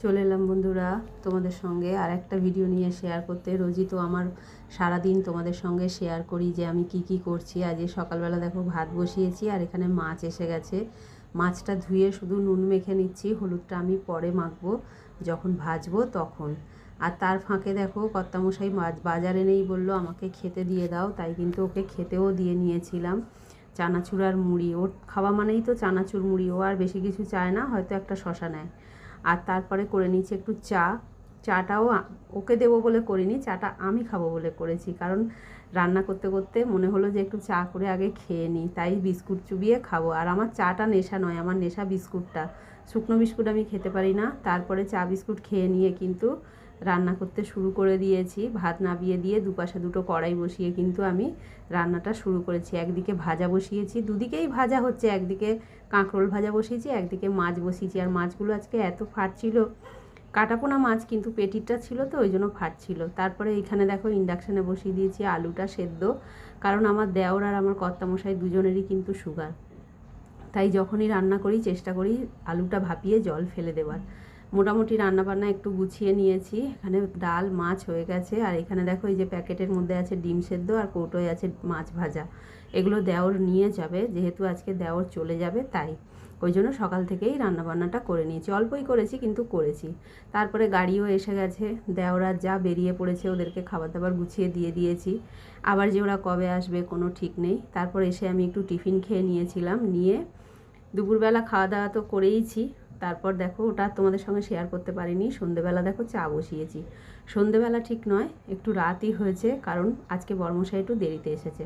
চলে এলাম বন্ধুরা তোমাদের সঙ্গে আর একটা ভিডিও নিয়ে শেয়ার করতে। রোজই তো আমার সারাদিন তোমাদের সঙ্গে শেয়ার করি যে আমি কি করছি। আজ সকালবেলা দেখো ভাত বসিয়েছি আর এখানে মাছ এসে গেছে। মাছটা ধুয়ে শুধু নুন মেখে নিচ্ছি, হলুদটা আমি পরে মাখবো যখন ভাজবো তখন। আর তার ফাঁকে দেখো কর্তামশাই মাছ বাজারে নেই, বললো আমাকে খেতে দিয়ে দাও, তাই কিন্তু ওকে খেতেও দিয়ে নিয়েছিলাম চানাচুর আর মুড়ি। ওর খাওয়া মানেই তো চানাচুর মুড়ি, ও আর বেশি কিছু চায় না, হয়তো একটা শশা নেয়। আর তারপরে করে নিচ্ছি একটু চাটাও ওকে দেবো বলে করিনি, চাটা আমি খাবো বলে করেছি, কারণ রান্না করতে করতে মনে হলো যে একটু চা করে আগে খেয়ে নিই, তাই বিস্কুট চুবিয়ে খাবো। আর আমার চাটা নেশা নয়, আমার নেশা বিস্কুটটা। শুকনো বিস্কুট আমি খেতে পারি না। তারপরে চা বিস্কুট খেয়ে নিয়ে কিন্তু রান্না করতে শুরু করে দিয়েছি। ভাত নামিয়ে দিয়ে দুপাশে দুটো কড়াই বসিয়ে কিন্তু আমি রান্নাটা শুরু করেছি। একদিকে ভাজা বসিয়েছি, দুদিকেই ভাজা হচ্ছে, একদিকে কাঁকরোল ভাজা বসিয়েছি, একদিকে মাছ বসিয়েছি। আর মাছগুলো আজকে এত ফাটছিল, কাটাপোনা মাছ কিন্তু পেটিরটা ছিল তো ওই জন্য ফাটছিল। তারপরে এইখানে দেখো ইন্ডাকশানে বসিয়ে দিয়েছি আলুটা সেদ্ধ, কারণ আমার দেওর আর আমার কর্তামশাই দুজনেরই কিন্তু সুগার, তাই যখনই রান্না করি চেষ্টা করি আলুটা ভাপিয়ে জল ফেলে দেওয়ার। মোটামুটি রান্নাবান্না একটু গুছিয়ে নিয়েছি। এখানে ডাল মাছ হয়ে গেছে, আর এখানে দেখো এই যে প্যাকেটের মধ্যে আছে ডিম সেদ্ধ আর কৌটোয় আছে মাছ ভাজা। এগুলো দেওর নিয়ে যাবে, যেহেতু আজকে দেওর চলে যাবে তাই ওই জন্য সকাল থেকেই রান্নাবান্নাটা করে নিয়েছি। অল্পই করেছি কিন্তু করেছি। তারপরে গাড়িও এসে গেছে, দেওরা যা বেরিয়ে পড়েছে, ওদেরকে খাবার দাবার গুছিয়ে দিয়ে দিয়েছি। আবার যে ওরা কবে আসবে কোনো ঠিক নেই। তারপর এসে আমি একটু টিফিন খেয়ে নিয়েছিলাম, নিয়ে দুপুরবেলা খাওয়া দাওয়া তো করেইছি। তারপর দেখো ওটা তোমাদের সঙ্গে শেয়ার করতে পারিনি, সন্ধেবেলা দেখো চা বসিয়েছি। সন্ধেবেলা ঠিক নয়, একটু রাতই হয়েছে, কারণ আজকে বর্মশাই একটু দেরিতে এসেছে।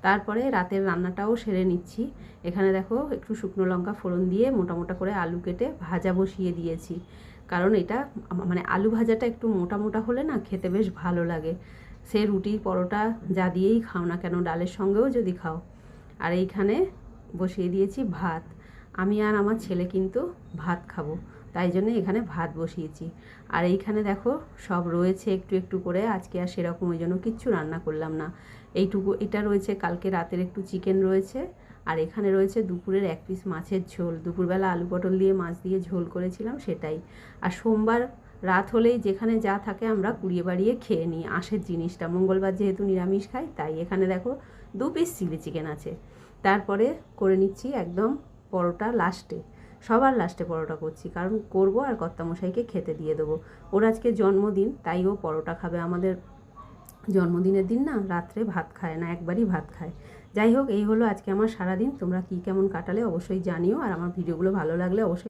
তারপরে রাতের রান্নাটাও সেরে নিচ্ছি। এখানে দেখো একটু শুকনো লঙ্কা ফোড়ন দিয়ে মোটা মোটা করে আলু কেটে ভাজা বসিয়ে দিয়েছি, কারণ এটা মানে আলু ভাজাটা একটু মোটা মোটা হলে না খেতে বেশ ভালো লাগে। সে রুটি পরোটা যা দিয়েই খাও না কেন, ডালের সঙ্গেও যদি খাও। আর এইখানে বসিয়ে দিয়েছি ভাত। আমি আর আমার ছেলে কিন্তু ভাত খাবো, তাই জন্য এখানে ভাত বসিয়েছি। আর এইখানে দেখো সব রয়েছে একটু একটু করে, আজকে আর সেরকম ওই জন্য কিচ্ছু রান্না করলাম না। এইটুকু এটা রয়েছে, কালকে রাতের একটু চিকেন রয়েছে, আর এখানে রয়েছে দুপুরের এক পিস মাছের ঝোল। দুপুরবেলা আলু পটল দিয়ে মাছ দিয়ে ঝোল করেছিলাম সেটাই। আর সোমবার রাত হলেই যেখানে যা থাকে আমরা কুড়িয়ে বাড়িয়ে খেয়ে নিই, আঁশের জিনিসটা। মঙ্গলবার যেহেতু নিরামিষ খাই, তাই এখানে দেখো 2 পিস চিলি চিকেন আছে। তারপরে করে নিচ্ছি একদম পরোটা লাস্টে, সবার লাস্টে পরোটা করছি, কারণ করব আর কর্তামশাইকে খেতে দিয়ে দেবো। ওর আজকে জন্মদিন, তাই ও পরোটা খাবে। আমাদের জন্মদিনের দিন না রাত্রে ভাত খায় না, একবারই ভাত খায়। যাই হোক, এই হলো আজকে আমার সারাদিন। তোমরা কি কেমন কাটালে অবশ্যই জানিও, আর আমার ভিডিওগুলো ভালো লাগলে অবশ্যই